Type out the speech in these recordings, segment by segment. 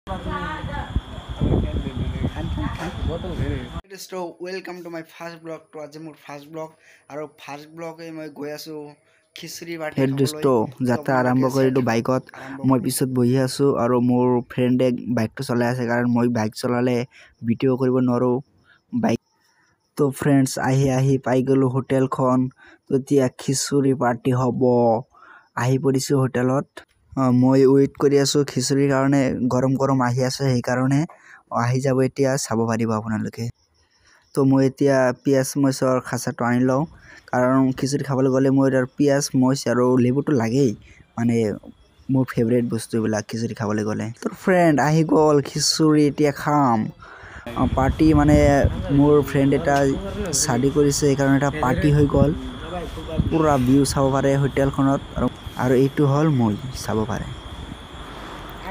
So welcome to my first blog to আজি মোৰ first blog আৰু ফাৰ্ষ্ট ব্লগে মই গৈ আছো খিচৰি বাটি খাবলৈ যাত্ৰা আৰম্ভ কৰিলো বাইকত মই পিছত বহি আছো আৰু মোৰ ফ্ৰেণ্ডে বাইকটো চলাই আছে কাৰণ মই বাইক চলালে ভিডিও কৰিব নোৱাৰো বাইক তো ফ্ৰেণ্ডছ আহি পাই গলো হোটেলখন তেতিয়া খিচৰি পাৰ্টি হ'ব আহি পৰিছো হোটেলত মই ওয়েট কৰি আছো খিচৰিৰ কাৰণে গৰম আহি আছে সেই কাৰণে আহি যাব এতিয়া চাব পাৰিব আপোনালোকে তো মই এতিয়া পিয়াজ মছৰ খাসাটো আনি লওঁ কাৰণ খিচৰি খাবলৈ গ'লে মই আৰু পিয়াজ মছ আৰু লেবুটো লাগেই মানে মোৰ ফেভাৰিট বস্তুবিলাক খিচৰি খাবলৈ গ'লে তো ফ্ৰেণ্ড আহি গ'ল খিচৰি এতিয়া খাম পাৰ্টি মানে মোৰ ফ্ৰেণ্ড এটা শাদি কৰিছে এই কাৰণে এটা পাৰ্টি হৈ গ'ল পুৰা ভিউ চাব পাৰে হোটেলখনত আৰু এইটো হ'ল মই চাব পাৰে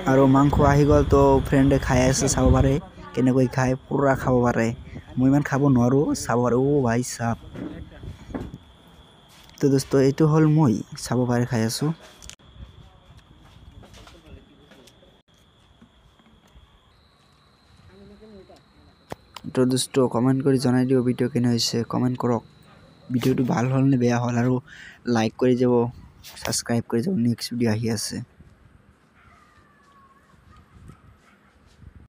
আৰু মাংস আহি গ'ল তো ফ্ৰেণ্ডে খাই আছে চাব পাৰে কেনেকৈ খাই পুৰা খাব পাৰে মই ইমান খাব নোৱাৰো চাব পাৰে ও ভাই সাহেব তো দোস্ত এইটো হ'ল মই চাব পাৰে খাই আছো তো দোস্ত কমেন্ট কৰি জনাই দিও ভিডিও কেনে হৈছে কমেন্ট কৰক ভিডিওটো ভাল হ'ল নে বেয়া হ'ল আৰু লাইক কৰি যাব সাবস্ক্ৰাইব কৰি যাব নেক্সট ভিডিও আহি আছে